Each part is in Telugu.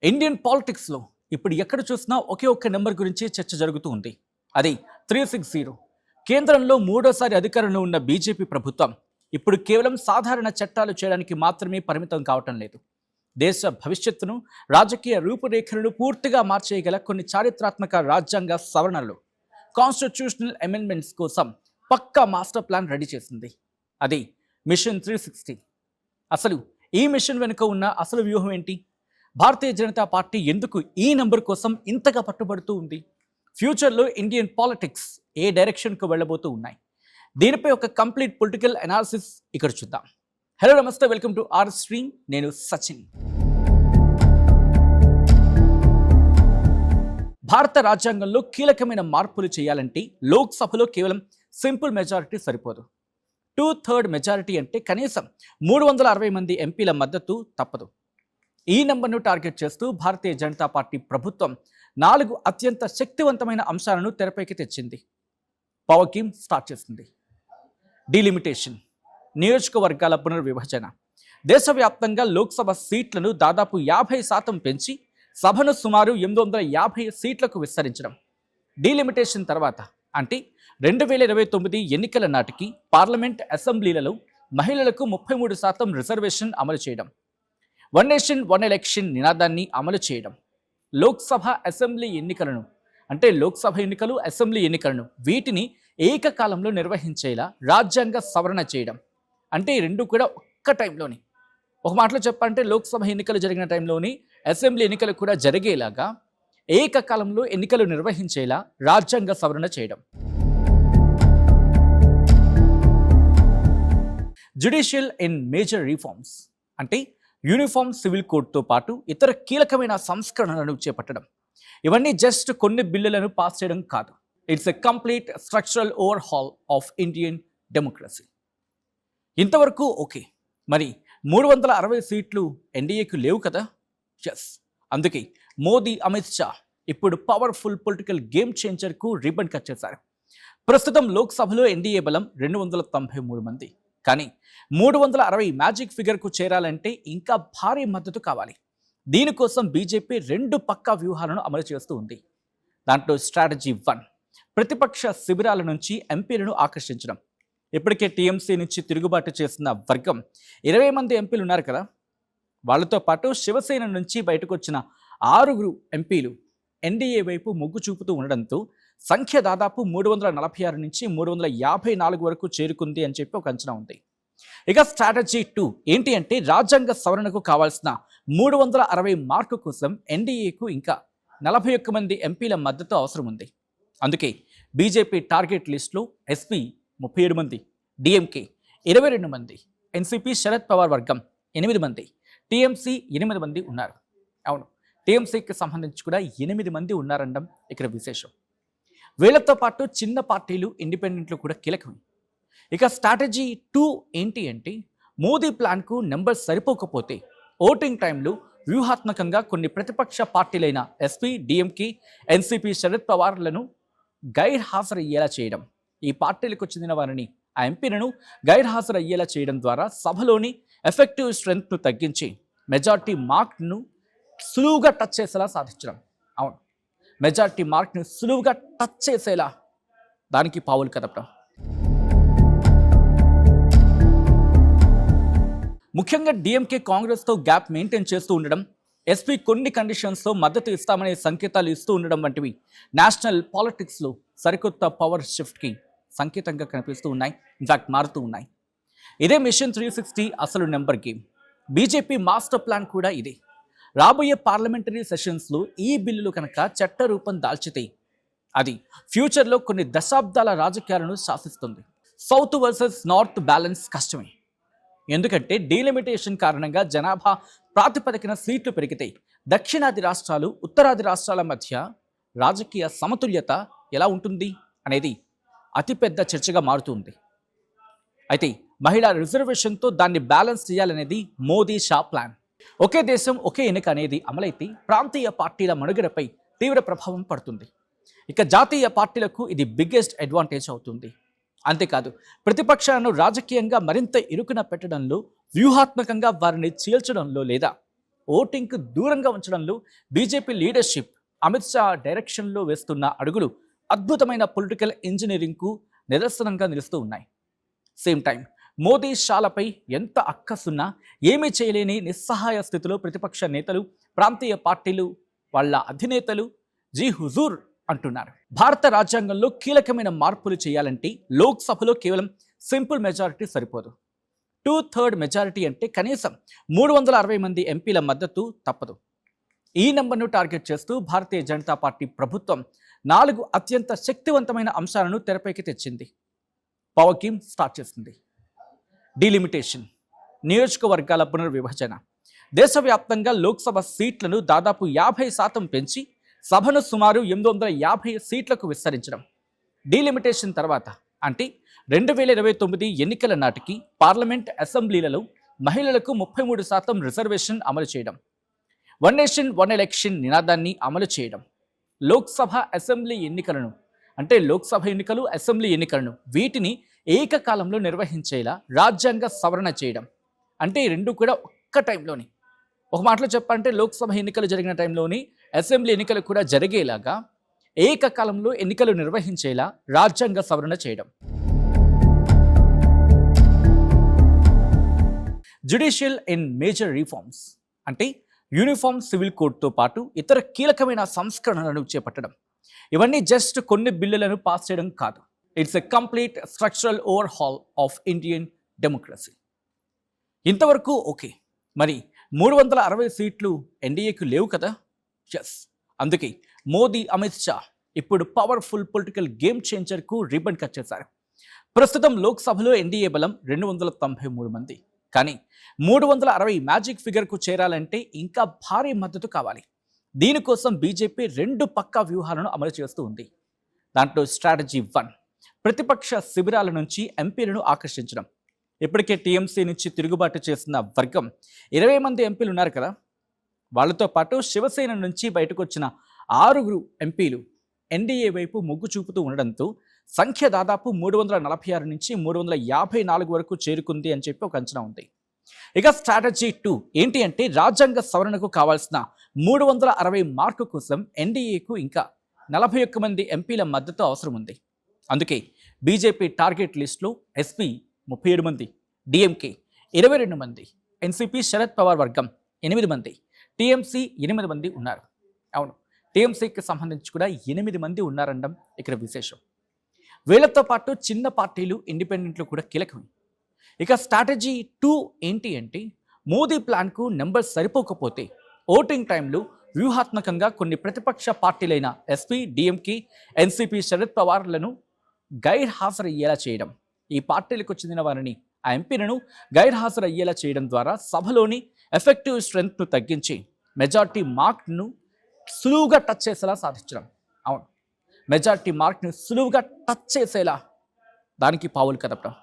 ఇండియన్ పాలిటిక్స్లో ఇప్పుడు ఎక్కడ చూసినా ఒకే ఒక్క నెంబర్ గురించి చర్చ జరుగుతూ ఉంది. అది 360. కేంద్రంలో మూడోసారి అధికారంలో ఉన్న బీజేపీ ప్రభుత్వం ఇప్పుడు కేవలం సాధారణ చట్టాలు చేయడానికి మాత్రమే పరిమితం కావటం లేదు. దేశ భవిష్యత్తును, రాజకీయ రూపురేఖలను పూర్తిగా మార్చేయగల కొన్ని చారిత్రాత్మక రాజ్యాంగ సవరణలు, కాన్స్టిట్యూషనల్ అమెండ్మెంట్స్ కోసం పక్కా మాస్టర్ ప్లాన్ రెడీ చేసింది. అది మిషన్ 360. అసలు ఈ మిషన్ వెనుక ఉన్న అసలు వ్యూహం ఏంటి? భారతీయ జనతా పార్టీ ఎందుకు ఈ నెంబర్ కోసం ఇంతగా పట్టుబడుతూ ఉంది? ఫ్యూచర్లో ఇండియన్ పాలిటిక్స్ ఏ డైరెక్షన్కు వెళ్ళబోతూ ఉన్నాయి? దీనిపై ఒక కంప్లీట్ పొలిటికల్ అనాలిసిస్ ఇక్కడ చూద్దాం. హలో నమస్తే, వెల్కమ్ టు ఆర్ స్ట్రీమ్. నేను సచిన్. భారత రాజ్యాంగంలో కీలకమైన మార్పులు చేయాలంటే లోక్సభలో కేవలం సింపుల్ మెజారిటీ సరిపోదు. 2/3 మెజారిటీ అంటే కనీసం 360 మంది ఎంపీల మద్దతు తప్పదు. ఈ నెంబర్ను టార్గెట్ చేస్తూ భారతీయ జనతా పార్టీ ప్రభుత్వం 4 అత్యంత శక్తివంతమైన అంశాలను తెరపైకి తెచ్చింది. పవర్ గేమ్ స్టార్ట్ చేసింది. డీలిమిటేషన్, నియోజకవర్గాల పునర్విభజన, దేశవ్యాప్తంగా లోక్సభ సీట్లను దాదాపు 50% పెంచి సభను సుమారు 850 సీట్లకు విస్తరించడం. డీలిమిటేషన్ తర్వాత అంటే 2029 ఎన్నికల నాటికి పార్లమెంట్, అసెంబ్లీలలో మహిళలకు 33% రిజర్వేషన్ అమలు చేయడం. 1 నేషన్ 1 ఎలక్షన్ నినాదాన్ని అమలు చేయడం. లోక్సభ, అసెంబ్లీ ఎన్నికలను అంటే లోక్సభ ఎన్నికలు, అసెంబ్లీ ఎన్నికలను వీటిని ఏకకాలంలో నిర్వహించేలా రాజ్యాంగ సవరణ చేయడం. అంటే ఈ రెండు కూడా ఒక్క టైంలోని, ఒక మాటలో చెప్పాలంటే లోక్సభ ఎన్నికలు జరిగిన టైంలోని అసెంబ్లీ ఎన్నికలు కూడా జరిగేలాగా ఏకకాలంలో ఎన్నికలు నిర్వహించేలా రాజ్యాంగ సవరణ చేయడం. జ్యుడిషియల్ అండ్ మేజర్ రిఫార్మ్స్ అంటే యూనిఫామ్ సివిల్ కోడ్తో పాటు ఇతర కీలకమైన సంస్కరణలను చేపట్టడం. ఇవన్నీ జస్ట్ కొన్ని బిల్లులను పాస్ చేయడం కాదు. It's a complete structural overhaul of Indian democracy. ఇంతవరకు ఓకే, మరి 360 సీట్లు ఎన్డీఏకు లేవు కదా? ఎస్, అందుకే మోదీ, అమిత్ షా ఇప్పుడు పవర్ఫుల్ పొలిటికల్ గేమ్ చేంజర్కు రిబన్ కట్ చేశారు. ప్రస్తుతం లోక్సభలో ఎన్డీఏ బలం 293 మంది. కానీ 360 మ్యాజిక్ ఫిగర్కు చేరాలంటే ఇంకా భారీ మద్దతు కావాలి. దీనికోసం బీజేపీ 2 పక్కా వ్యూహాలను అమలు చేస్తూ ఉంది. దాంట్లో స్ట్రాటజీ 1, ప్రతిపక్ష శిబిరాల నుంచి ఎంపీలను ఆకర్షించడం. ఇప్పటికే టీఎంసీ నుంచి తిరుగుబాటు చేసిన వర్గం 20 మంది ఎంపీలు ఉన్నారు కదా, వాళ్ళతో పాటు శివసేన నుంచి బయటకు వచ్చిన 6 ఎంపీలు ఎన్డీఏ వైపు మొగ్గు చూపుతూ ఉండడంతో సంఖ్య దాదాపు 346 నుంచి 354 వరకు చేరుకుంది అని చెప్పి ఒక అంచనా ఉంది. ఇక స్ట్రాటజీ 2 ఏంటి అంటే రాజ్యాంగ సవరణకు కావాల్సిన 360 మార్కు కోసం ఎన్డీఏకు ఇంకా 41 మంది ఎంపీల మద్దతు అవసరం ఉంది. అందుకే బీజేపీ టార్గెట్ లిస్టులో ఎస్పీ 37 మంది, డిఎంకే 22 మంది, ఎన్సీపీ శరద్ పవార్ వర్గం 8 మంది, టీఎంసీ 8 మంది ఉన్నారు. అవును, టీఎంసీకి సంబంధించి కూడా 8 మంది ఉన్నారనడం ఇక్కడ విశేషం. వీళ్లతో పాటు చిన్న పార్టీలు, ఇండిపెండెంట్లు కూడా కీలకమే. ఇక స్ట్రాటజీ 2 ఏంటి అంటే మోదీ ప్లాన్కు నెంబర్ సరిపోకపోతే ఓటింగ్ టైంలో వ్యూహాత్మకంగా కొన్ని ప్రతిపక్ష పార్టీలైన ఎస్పీ, డిఎంకే, ఎన్సీపీ శరద్ పవార్లను గైర్ హాజరయ్యేలా చేయడం. ఈ పార్టీలకు చెందిన వారిని, ఆ ఎంపీలను గైర్ హాజరయ్యేలా చేయడం ద్వారా సభలోని ఎఫెక్టివ్ స్ట్రెంగ్త్ను తగ్గించి మెజార్టీ మార్క్ను సులువుగా టచ్ చేసేలా సాధించడం. అవును, మెజార్టీ మార్క్ని సులువుగా టచ్ చేసేలా దానికి పావులు కదపడం. ముఖ్యంగా డిఎంకే కాంగ్రెస్తో గ్యాప్ మెయింటైన్ చేస్తూ ఉండడం, ఎస్పీ కొన్ని కండిషన్స్తో మద్దతు ఇస్తామనే సంకేతాలు ఇస్తూ ఉండడం వంటివి నేషనల్ పాలిటిక్స్లో సరికొత్త పవర్ షిఫ్ట్కి సంకేతంగా కనిపిస్తూ ఉన్నాయి. ఇన్ఫాక్ట్ మారుతూ ఉన్నాయి. ఇదే మిషన్ 360 అసలు number game. BJP master plan కూడా ఇదే. రాబోయే పార్లమెంటరీ సెషన్స్లో ఈ బిల్లులు కనుక చట్ట రూపం దాల్చితే అది ఫ్యూచర్లో కొన్ని దశాబ్దాల రాజకీయాలను శాసిస్తుంది. సౌత్ వర్సెస్ నార్త్ బ్యాలెన్స్ కష్టమే. ఎందుకంటే డీలిమిటేషన్ కారణంగా జనాభా ప్రాతిపదికన సీట్లు పెరిగితే దక్షిణాది రాష్ట్రాలు, ఉత్తరాది రాష్ట్రాల మధ్య రాజకీయ సమతుల్యత ఎలా ఉంటుంది అనేది అతిపెద్ద చర్చగా మారుతుంది. అయితే మహిళా రిజర్వేషన్తో దాన్ని బ్యాలెన్స్ చేయాలనేది మోదీ, షా ప్లాన్. ఒకే దేశం, ఒకే ఎన్నిక అనేది అమలైతే ప్రాంతీయ పార్టీల మనుగడపై తీవ్ర ప్రభావం పడుతుంది. ఇక జాతీయ పార్టీలకు ఇది బిగ్గెస్ట్ అడ్వాంటేజ్ అవుతుంది. అంతేకాదు, ప్రతిపక్షాలను రాజకీయంగా మరింత ఇరుకున పెట్టడంలో, వ్యూహాత్మకంగా వారిని చీల్చడంలో లేదా ఓటింగ్కు దూరంగా ఉంచడంలో బీజేపీ లీడర్షిప్ అమిత్ షా డైరెక్షన్లో వేస్తున్న అడుగులు అద్భుతమైన పొలిటికల్ ఇంజనీరింగ్కు నిదర్శనంగా నిలుస్తూ ఉన్నాయి. సేమ్ టైం మోదీ షాలపై ఎంత అక్కసున్నా ఏమీ చేయలేని నిస్సహాయ స్థితిలో ప్రతిపక్ష నేతలు, ప్రాంతీయ పార్టీలు, వాళ్ళ అధినేతలు జీ హుజూర్ అంటున్నారు. భారత రాజ్యాంగంలో కీలకమైన మార్పులు చేయాలంటే లోక్సభలో కేవలం సింపుల్ మెజారిటీ సరిపోదు. 2/3 మెజారిటీ అంటే కనీసం 360 మంది ఎంపీల మద్దతు తప్పదు. ఈ నెంబర్ను టార్గెట్ చేస్తూ భారతీయ జనతా పార్టీ ప్రభుత్వం 4 అత్యంత శక్తివంతమైన అంశాలను తెరపైకి తెచ్చింది. పవర్ గేమ్ స్టార్ట్ చేసింది. డీలిమిటేషన్, నియోజకవర్గాల పునర్విభజన, దేశవ్యాప్తంగా లోక్సభ సీట్లను దాదాపు 50% పెంచి సభను సుమారు 850 సీట్లకు విస్తరించడం. డీలిమిటేషన్ తర్వాత అంటే 2029 ఎన్నికల నాటికి పార్లమెంట్, అసెంబ్లీలలో మహిళలకు 33% రిజర్వేషన్ అమలు చేయడం. 1 నేషన్ 1 ఎలక్షన్ నినాదాన్ని అమలు చేయడం. లోక్సభ, అసెంబ్లీ ఎన్నికలను అంటే లోక్సభ ఎన్నికలు, అసెంబ్లీ ఎన్నికలను వీటిని ఏకకాలంలో నిర్వహించేలా రాజ్యాంగ సవరణ చేయడం. అంటే ఈ రెండు కూడా ఒక్క టైంలోని, ఒక మాటలో చెప్పాలంటే లోక్సభ ఎన్నికలు జరిగిన టైంలోని అసెంబ్లీ ఎన్నికలు కూడా జరిగేలాగా ఏకకాలంలో ఎన్నికలు నిర్వహించేలా రాజ్యాంగ సవరణ చేయడం. జ్యుడిషియల్ ఇన్ మేజర్ రిఫార్మ్స్ అంటే యూనిఫామ్ సివిల్ కోడ్తో పాటు ఇతర కీలకమైన సంస్కరణలను చేపట్టడం. ఇవన్నీ జస్ట్ కొన్ని బిల్లులను పాస్ చేయడం కాదు. It's a complete structural overhaul of Indian democracy. ఇంతవరకు ఓకే, మరి 360 సీట్లు ఎన్డీఏకు లేవు కదా? ఎస్, అందుకే మోదీ, అమిత్ షా ఇప్పుడు పవర్ఫుల్ పొలిటికల్ గేమ్ చేంజర్కు రిబన్ కట్ చేశారు. ప్రస్తుతం లోక్సభలో ఎన్డీఏ బలం 293 మంది. కానీ 360 మ్యాజిక్ ఫిగర్కు చేరాలంటే ఇంకా భారీ మద్దతు కావాలి. దీనికోసం బీజేపీ 2 పక్కా వ్యూహాలను అమలు చేస్తూ ఉంది. దాంట్లో స్ట్రాటజీ 1, ప్రతిపక్ష శిబిరాల నుంచి ఎంపీలను ఆకర్షించడం. ఇప్పటికే టీఎంసీ నుంచి తిరుగుబాటు చేసిన వర్గం 20 మంది ఎంపీలు ఉన్నారు కదా, వాళ్ళతో పాటు శివసేన నుంచి బయటకు వచ్చిన 6 ఎంపీలు ఎన్డీఏ వైపు మొగ్గు చూపుతూ ఉండడంతో సంఖ్య దాదాపు 346 నుంచి 354 వరకు చేరుకుంది అని చెప్పి ఒక అంచనా ఉంది. ఇక స్ట్రాటజీ 2 ఏంటి అంటే రాజ్యాంగ సవరణకు కావాల్సిన 360 మార్కు కోసం ఎన్డీఏకు ఇంకా 41 మంది ఎంపీల మద్దతు అవసరం ఉంది. అందుకే బీజేపీ టార్గెట్ లిస్టులో ఎస్పీ 37 మంది, డిఎంకే 22 మంది, ఎన్సీపీ శరద్ పవార్ వర్గం 8 మంది, టీఎంసీ 8 మంది ఉన్నారు. అవును, టీఎంసీకి సంబంధించి కూడా 8 మంది ఉన్నారనడం ఇక్కడ విశేషం. వీళ్లతో పాటు చిన్న పార్టీలు, ఇండిపెండెంట్లు కూడా కీలకమే. ఇక స్ట్రాటజీ 2 ఏంటి అంటే మోదీ ప్లాన్కు నెంబర్ సరిపోకపోతే ఓటింగ్ టైంలో వ్యూహాత్మకంగా కొన్ని ప్రతిపక్ష పార్టీలైన ఎస్పీ, డిఎంకే, ఎన్సీపీ శరద్ పవార్లను గైర్హాజరయ్యేలా చేయడం. ఈ పార్టీలకు చెందిన వారిని, ఆ ఎంపీలను గైర్హాజరయ్యేలా చేయడం ద్వారా సభలోని ఎఫెక్టివ్ స్ట్రెంగ్త్ను తగ్గించి మెజార్టీ మార్క్ను సులువుగా టచ్ చేసేలా సాధించడం. అవును, మెజార్టీ మార్క్ను సులువుగా టచ్ చేసేలా దానికి పావులు కదపడం.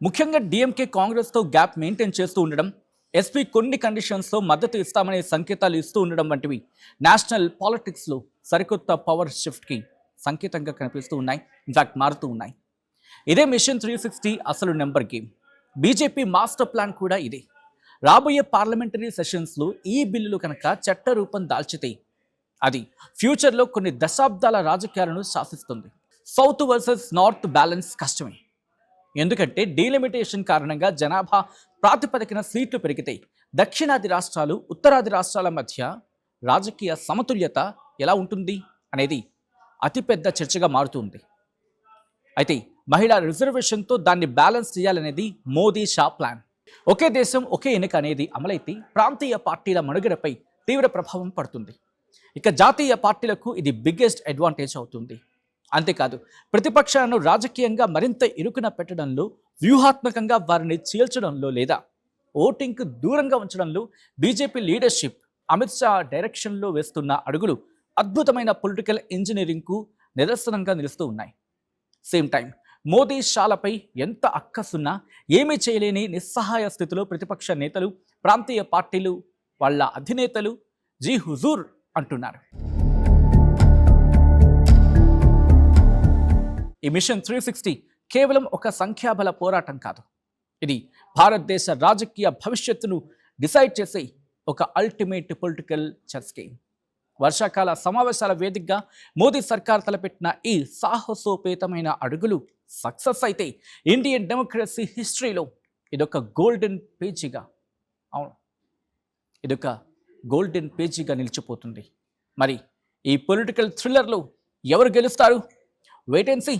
ముఖ్యంగా డిఎంకే కాంగ్రెస్తో గ్యాప్ మెయింటైన్ చేస్తూ ఉండడం, ఎస్పీ కొన్ని కండిషన్స్తో మద్దతు ఇస్తామనే సంకేతాలు ఇస్తూ ఉండడం వంటివి నేషనల్ పాలిటిక్స్లో సరికొత్త పవర్ షిఫ్ట్కి సంకేతంగా కనిపిస్తూ ఉన్నాయి. ఇన్ఫాక్ట్ మారుతూ ఉన్నాయి. ఇదే మిషన్ 360 అసలు number game. BJP master plan కూడా ఇదే. రాబోయే పార్లమెంటరీ సెషన్స్లో ఈ బిల్లులు కనుక చట్ట రూపం దాల్చితే అది ఫ్యూచర్లో కొన్ని దశాబ్దాల రాజకీయాలను శాసిస్తుంది. సౌత్ వర్సెస్ నార్త్ బ్యాలెన్స్ కష్టమే. ఎందుకంటే డీలిమిటేషన్ కారణంగా జనాభా ప్రాతిపదికన సీట్లు పెరిగితే దక్షిణాది రాష్ట్రాలు, ఉత్తరాది రాష్ట్రాల మధ్య రాజకీయ సమతుల్యత ఎలా ఉంటుంది అనేది అతిపెద్ద చర్చగా మారుతుంది. అయితే మహిళా రిజర్వేషన్తో దాన్ని బ్యాలెన్స్ చేయాలనేది మోదీ, షా ప్లాన్. ఒకే దేశం, ఒకే ఎన్నిక అనేది అమలైతే ప్రాంతీయ పార్టీల మనుగడపై తీవ్ర ప్రభావం పడుతుంది. ఇక జాతీయ పార్టీలకు ఇది బిగ్గెస్ట్ అడ్వాంటేజ్ అవుతుంది. అంతేకాదు, ప్రతిపక్షాలను రాజకీయంగా మరింత ఇరుకున పెట్టడంలో, వ్యూహాత్మకంగా వారిని చీల్చడంలో లేదా ఓటింగ్కు దూరంగా ఉంచడంలో బీజేపీ లీడర్షిప్ అమిత్ షా డైరెక్షన్లో వేస్తున్న అడుగులు అద్భుతమైన పొలిటికల్ ఇంజనీరింగ్కు నిదర్శనంగా నిలుస్తూ ఉన్నాయి. సేమ్ టైం మోదీ, షాలపై ఎంత అక్కసున్నా ఏమీ చేయలేని నిస్సహాయ స్థితిలో ప్రతిపక్ష నేతలు, ప్రాంతీయ పార్టీలు, వాళ్ళ అధినేతలు జీ హుజూర్ అంటున్నారు. ఈ మిషన్ 360 కేవలం ఒక సంఖ్యాబల పోరాటం కాదు. ఇది భారతదేశ రాజకీయ భవిష్యత్తును డిసైడ్ చేసే ఒక అల్టిమేట్ పొలిటికల్ చెస్ గేమ్. వర్షాకాల సమావేశాల వేదికగా మోదీ సర్కార్ తలపెట్టిన ఈ సాహసోపేతమైన అడుగులు సక్సెస్ అయితే ఇండియన్ డెమోక్రసీ హిస్టరీలో ఇదొక గోల్డెన్ పేజీగా, అవును, ఇదొక గోల్డెన్ పేజీగా నిలిచిపోతుంది. మరి ఈ పొలిటికల్ థ్రిల్లర్లో ఎవరు గెలుస్తారు? Wait and see.